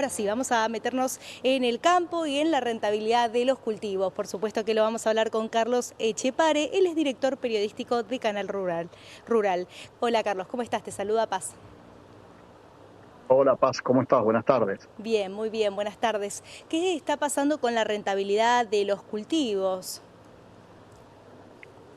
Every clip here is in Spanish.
ahora sí, vamos a meternos en el campo y en la rentabilidad de los cultivos. Por supuesto que lo vamos a hablar con Carlos Echepare, él es director periodístico de Canal Rural. Hola Carlos, ¿cómo estás? Te saluda Paz. Hola Paz, ¿cómo estás? Buenas tardes. Bien, muy bien, buenas tardes. ¿Qué está pasando con la rentabilidad de los cultivos?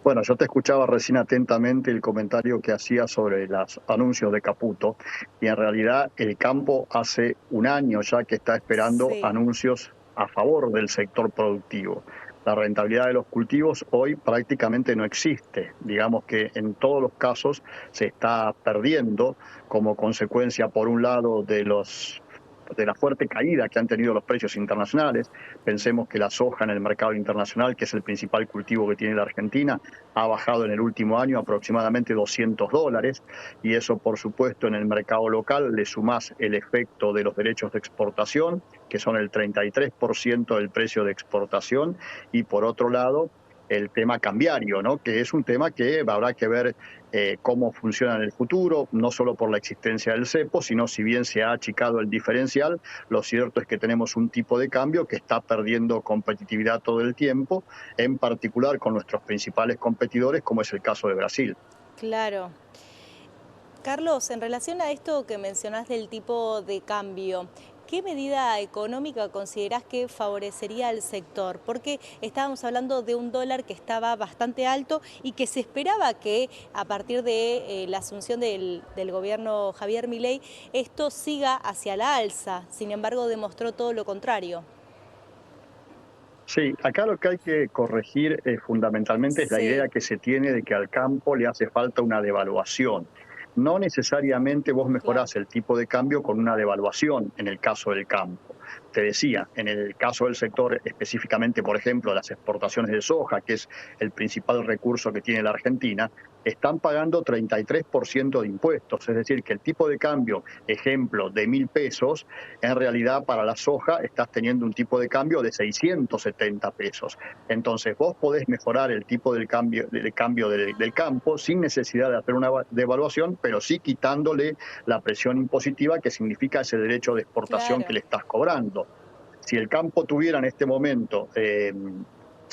Bueno, yo te escuchaba recién atentamente el comentario que hacía sobre los anuncios de Caputo y en realidad el campo hace un año ya que está esperando Sí, anuncios a favor del sector productivo. La rentabilidad de los cultivos hoy prácticamente no existe. Digamos que en todos los casos se está perdiendo como consecuencia, por un lado, de la fuerte caída que han tenido los precios internacionales. Pensemos que la soja en el mercado internacional, que es el principal cultivo que tiene la Argentina, ha bajado en el último año aproximadamente $200 y eso, por supuesto, en el mercado local le sumás el efecto de los derechos de exportación, que son el 33% del precio de exportación, y por otro lado, el tema cambiario, ¿no? Que es un tema que habrá que ver cómo funciona en el futuro, no solo por la existencia del cepo, sino si bien se ha achicado el diferencial, lo cierto es que tenemos un tipo de cambio que está perdiendo competitividad todo el tiempo, en particular con nuestros principales competidores, como es el caso de Brasil. claro. Carlos, en relación a esto que mencionás del tipo de cambio, ¿qué medida económica considerás que favorecería al sector? Porque estábamos hablando de un dólar que estaba bastante alto y que se esperaba que a partir de la asunción del gobierno Javier Milei esto siga hacia la alza. Sin embargo, demostró todo lo contrario. Sí, acá lo que hay que corregir fundamentalmente es la idea Sí, que se tiene de que al campo le hace falta una devaluación. No necesariamente vos claro. mejorás el tipo de cambio con una devaluación en el caso del campo. Te decía, en el caso del sector específicamente, por ejemplo, las exportaciones de soja, que es el principal recurso que tiene la Argentina, están pagando 33% de impuestos. Es decir, que el tipo de cambio, ejemplo, de 1.000 pesos, en realidad para la soja estás teniendo un tipo de cambio de 670 pesos. Entonces vos podés mejorar el tipo del campo sin necesidad de hacer una devaluación, pero sí quitándole la presión impositiva que significa ese derecho de exportación que Claro. le estás cobrando. Si el campo tuviera en este momento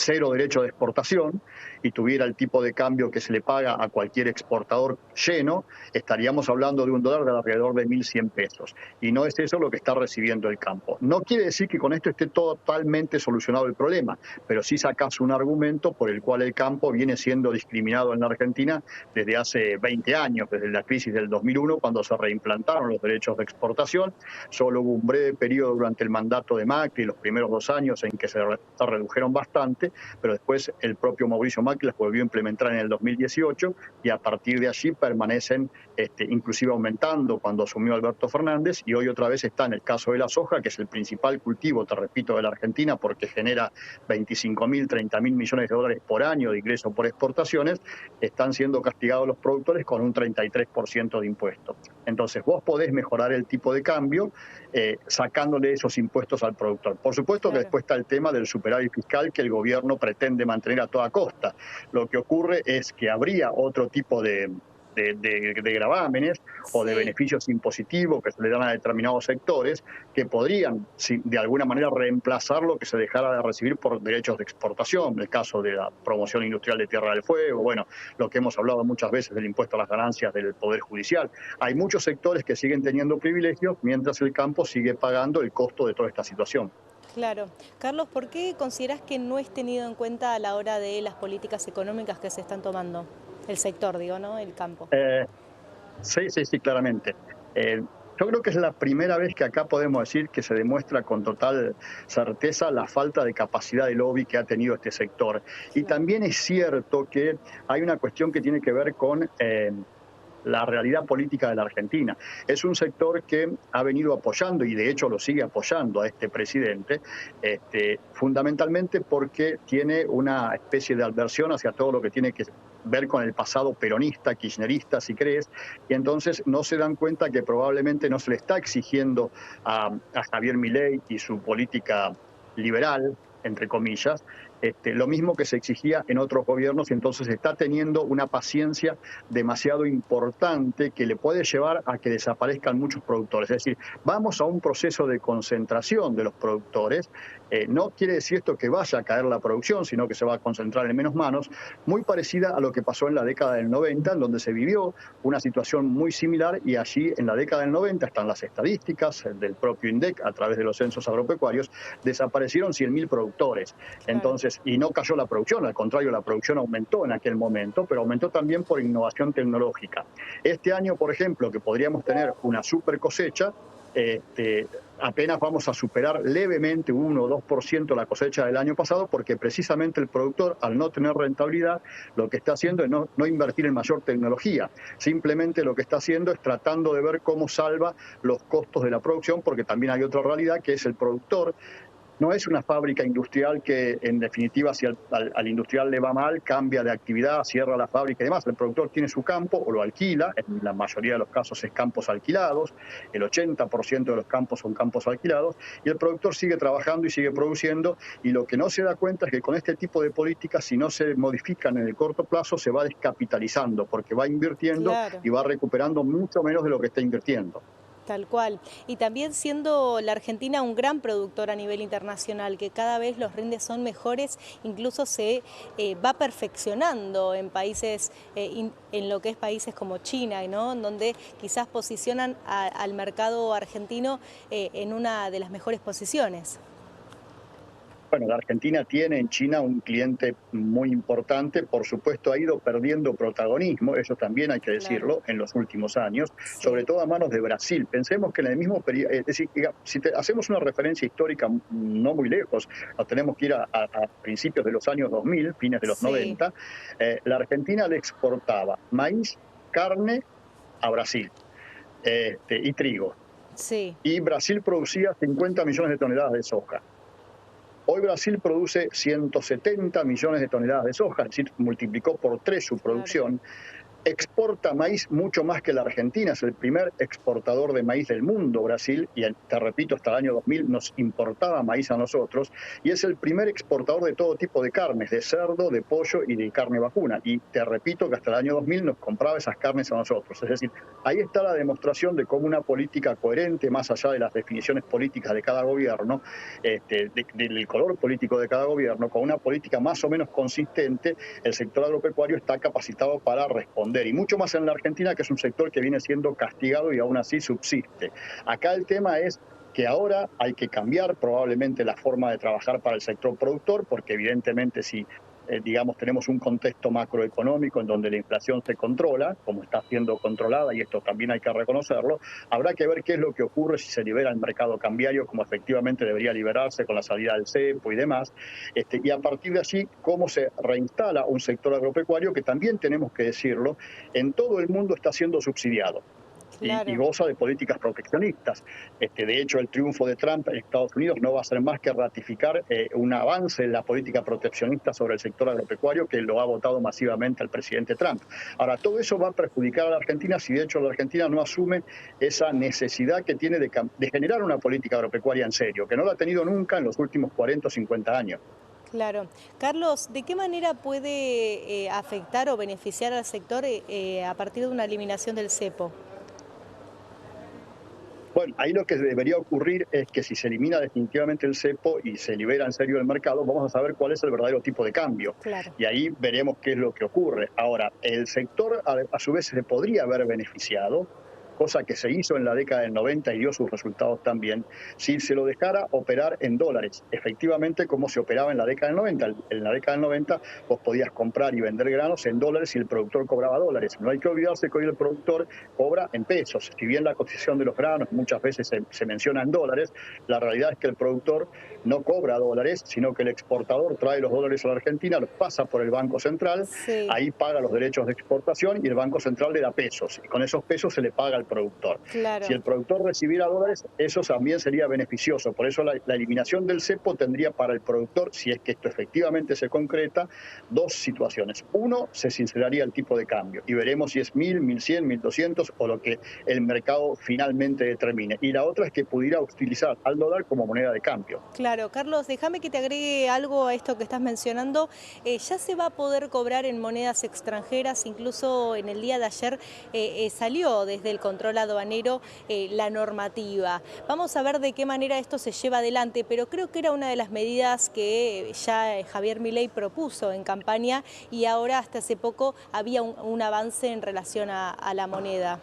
cero derecho de exportación y tuviera el tipo de cambio que se le paga a cualquier exportador lleno, estaríamos hablando de un dólar de alrededor de 1.100 pesos. Y no es eso lo que está recibiendo el campo. No quiere decir que con esto esté totalmente solucionado el problema, pero sí sacás un argumento por el cual el campo viene siendo discriminado en la Argentina desde hace 20 años, desde la crisis del 2001, cuando se reimplantaron los derechos de exportación. Solo hubo un breve periodo durante el mandato de Macri, los primeros 2 años, en que se redujeron bastante, pero después el propio Mauricio Macri las volvió a implementar en el 2018 y a partir de allí permanecen inclusive aumentando cuando asumió Alberto Fernández, y hoy otra vez está en el caso de la soja, que es el principal cultivo, te repito, de la Argentina, porque genera 25.000, 30.000 millones de dólares por año de ingresos por exportaciones. Están siendo castigados los productores con un 33% de impuestos. Entonces vos podés mejorar el tipo de cambio sacándole esos impuestos al productor. Por supuesto que Claro. después está el tema del superávit fiscal que el gobierno pretende mantener a toda costa. Lo que ocurre es que habría otro tipo de gravámenes o de Sí. beneficios impositivos que se le dan a determinados sectores que podrían, de alguna manera, reemplazar lo que se dejara de recibir por derechos de exportación, el caso de la promoción industrial de Tierra del Fuego, bueno, lo que hemos hablado muchas veces del impuesto a las ganancias del Poder Judicial. Hay muchos sectores que siguen teniendo privilegios mientras el campo sigue pagando el costo de toda esta situación. Claro. Carlos, ¿por qué consideras que no es tenido en cuenta a la hora de las políticas económicas que se están tomando? El sector, digo, ¿no? El campo. Eh, sí, sí, sí, claramente. Yo creo que es la primera vez que acá podemos decir que se demuestra con total certeza la falta de capacidad de lobby que ha tenido este sector. Y Claro. también es cierto que hay una cuestión que tiene que ver con la realidad política de la Argentina. Es un sector que ha venido apoyando y de hecho lo sigue apoyando a este presidente, fundamentalmente porque tiene una especie de adversión hacia todo lo que tiene que ver con el pasado peronista, kirchnerista, si crees, y entonces no se dan cuenta que probablemente no se le está exigiendo a Javier Milei y su política liberal, entre comillas, lo mismo que se exigía en otros gobiernos, y entonces está teniendo una paciencia demasiado importante que le puede llevar a que desaparezcan muchos productores. Es decir, vamos a un proceso de concentración de los productores. No quiere decir esto que vaya a caer la producción, sino que se va a concentrar en menos manos, muy parecida a lo que pasó en la década del 90, en donde se vivió una situación muy similar, y allí en la década del 90 están las estadísticas del propio INDEC a través de los censos agropecuarios, desaparecieron 100.000 productores. Claro. Entonces, y no cayó la producción, al contrario, la producción aumentó en aquel momento, pero aumentó también por innovación tecnológica. Este año, por ejemplo, que podríamos tener una super cosecha, apenas vamos a superar levemente 1 o 2% la cosecha del año pasado, porque precisamente el productor, al no tener rentabilidad, lo que está haciendo es no invertir en mayor tecnología. Simplemente lo que está haciendo es tratando de ver cómo salva los costos de la producción, porque también hay otra realidad, que es el productor no es una fábrica industrial que, en definitiva, si al industrial le va mal, cambia de actividad, cierra la fábrica y demás. El productor tiene su campo o lo alquila, en la mayoría de los casos es campos alquilados, el 80% de los campos son campos alquilados, y el productor sigue trabajando y sigue produciendo, y lo que no se da cuenta es que con este tipo de políticas, si no se modifican en el corto plazo, se va descapitalizando, porque va invirtiendo Claro. y va recuperando mucho menos de lo que está invirtiendo. Tal cual. Y también siendo la Argentina un gran productor a nivel internacional, que cada vez los rindes son mejores, incluso se va perfeccionando en países, en lo que es países como China, ¿no? Donde quizás posicionan al mercado argentino en una de las mejores posiciones. Bueno, la Argentina tiene en China un cliente muy importante, por supuesto ha ido perdiendo protagonismo, eso también hay que Claro, decirlo, en los últimos años, sobre sí, todo a manos de Brasil. Pensemos que en el mismo periodo, es decir, si hacemos una referencia histórica no muy lejos, nos tenemos que ir a principios de los años 2000, fines de los sí, 90, la Argentina le exportaba maíz, carne a Brasil, y trigo. sí, Y Brasil producía 50 millones de toneladas de soja. Hoy Brasil produce 170 millones de toneladas de soja, es decir, multiplicó por 3 su claro. producción. Exporta maíz mucho más que la Argentina, es el primer exportador de maíz del mundo, Brasil, y te repito, hasta el año 2000 nos importaba maíz a nosotros, y es el primer exportador de todo tipo de carnes, de cerdo, de pollo y de carne vacuna, y te repito que hasta el año 2000 nos compraba esas carnes a nosotros. Es decir, ahí está la demostración de cómo una política coherente, más allá de las definiciones políticas de cada gobierno, del color político de cada gobierno, con una política más o menos consistente, el sector agropecuario está capacitado para responder, y mucho más en la Argentina, que es un sector que viene siendo castigado y aún así subsiste. Acá el tema es que ahora hay que cambiar probablemente la forma de trabajar para el sector productor, porque evidentemente si digamos, tenemos un contexto macroeconómico en donde la inflación se controla, como está siendo controlada, y esto también hay que reconocerlo, habrá que ver qué es lo que ocurre si se libera el mercado cambiario, como efectivamente debería liberarse con la salida del cepo y demás, y a partir de allí, cómo se reinstala un sector agropecuario que también tenemos que decirlo, en todo el mundo está siendo subsidiado y Claro. goza de políticas proteccionistas. De hecho, el triunfo de Trump en Estados Unidos no va a ser más que ratificar un avance en la política proteccionista sobre el sector agropecuario, que lo ha votado masivamente el presidente Trump. Ahora, todo eso va a perjudicar a la Argentina si de hecho la Argentina no asume esa necesidad que tiene de generar una política agropecuaria en serio, que no la ha tenido nunca en los últimos 40 o 50 años. Claro. Carlos, ¿de qué manera puede afectar o beneficiar al sector a partir de una eliminación del cepo? Bueno, ahí lo que debería ocurrir es que si se elimina definitivamente el cepo y se libera en serio el mercado, vamos a saber cuál es el verdadero tipo de cambio. Claro, Y ahí veremos qué es lo que ocurre. Ahora, el sector a su vez se podría haber beneficiado, cosa que se hizo en la década del 90 y dio sus resultados también, si se lo dejara operar en dólares, efectivamente como se operaba en la década del 90. En la década del 90 vos podías comprar y vender granos en dólares y el productor cobraba dólares. No hay que olvidarse que hoy el productor cobra en pesos. Si bien la cotización de los granos muchas veces se menciona en dólares, la realidad es que el productor no cobra dólares, sino que el exportador trae los dólares a la Argentina, los pasa por el Banco Central, sí, ahí paga los derechos de exportación y el Banco Central le da pesos. Y con esos pesos se le paga al productor. Si Claro. el productor recibiera dólares, eso también sería beneficioso. Por eso la eliminación del cepo tendría para el productor, si es que esto efectivamente se concreta, dos situaciones. Uno, se sinceraría el tipo de cambio y veremos si es 1000, 1100, 1200 o lo que el mercado finalmente determine. Y la otra es que pudiera utilizar al dólar como moneda de cambio. Claro, Carlos, déjame que te agregue algo a esto que estás mencionando. Ya se va a poder cobrar en monedas extranjeras, incluso en el día de ayer salió desde el control aduanero la normativa. Vamos a ver de qué manera esto se lleva adelante, pero creo que era una de las medidas que ya Javier Milei propuso en campaña y ahora hasta hace poco había un avance en relación a la moneda.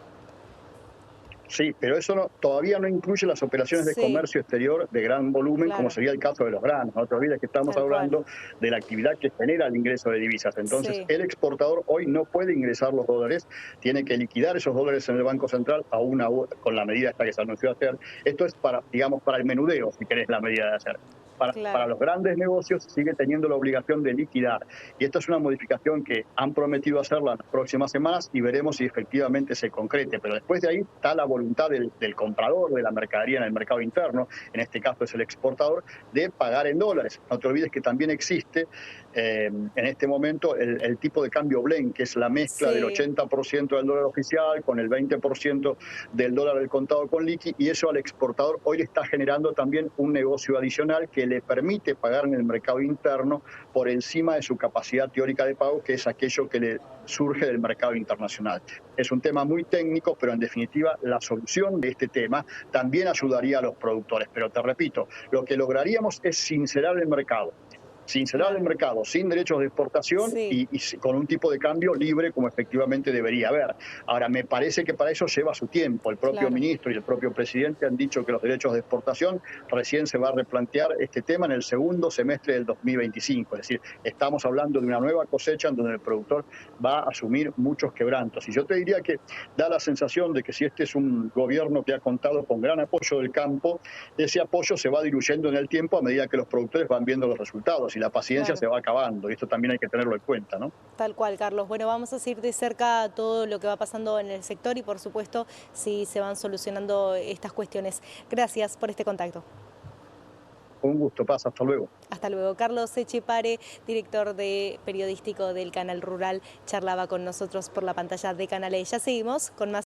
Sí, pero eso todavía no incluye las operaciones de Sí, comercio exterior de gran volumen, como claro, sería el caso de los granos. No te olvides que estamos tal cual. hablando de la actividad que genera el ingreso de divisas. Entonces, Sí. el exportador hoy no puede ingresar los dólares, tiene que liquidar esos dólares en el Banco Central con la medida esta que se anunció hacer. Esto es para, digamos, para el menudeo, si querés, la medida de hacer. Para Claro. los grandes negocios sigue teniendo la obligación de liquidar. Y esta es una modificación que han prometido hacerla en las próximas semanas y veremos si efectivamente se concrete. Pero después de ahí está la voluntad del comprador de la mercadería en el mercado interno, en este caso es el exportador, de pagar en dólares. No te olvides que también existe en este momento el tipo de cambio blend, que es la mezcla del Sí, 80% del dólar oficial con el 20% del dólar del contado con liqui, y eso al exportador hoy le está generando también un negocio adicional que le permite pagar en el mercado interno por encima de su capacidad teórica de pago, que es aquello que le surge del mercado internacional. Es un tema muy técnico, pero en definitiva la solución de este tema también ayudaría a los productores. Pero te repito, lo que lograríamos es sincerar el mercado, claro. sin derechos de exportación Sí, con un tipo de cambio libre como efectivamente debería haber. Ahora, me parece que para eso lleva su tiempo. El propio claro. ministro y el propio presidente han dicho que los derechos de exportación recién se va a replantear este tema en el segundo semestre del 2025. Es decir, estamos hablando de una nueva cosecha en donde el productor va a asumir muchos quebrantos. Y yo te diría que da la sensación de que si este es un gobierno que ha contado con gran apoyo del campo, ese apoyo se va diluyendo en el tiempo a medida que los productores van viendo los resultados y la paciencia Claro, se va acabando. Y esto también hay que tenerlo en cuenta, ¿no? tal cual, Carlos. Bueno, vamos a seguir de cerca todo lo que va pasando en el sector y, por supuesto, si se van solucionando estas cuestiones. Gracias por este contacto. Un gusto, pasa, hasta luego. Hasta luego. Carlos Echepare, director de periodístico del Canal Rural, charlaba con nosotros por la pantalla de Canal E. Ya seguimos con más.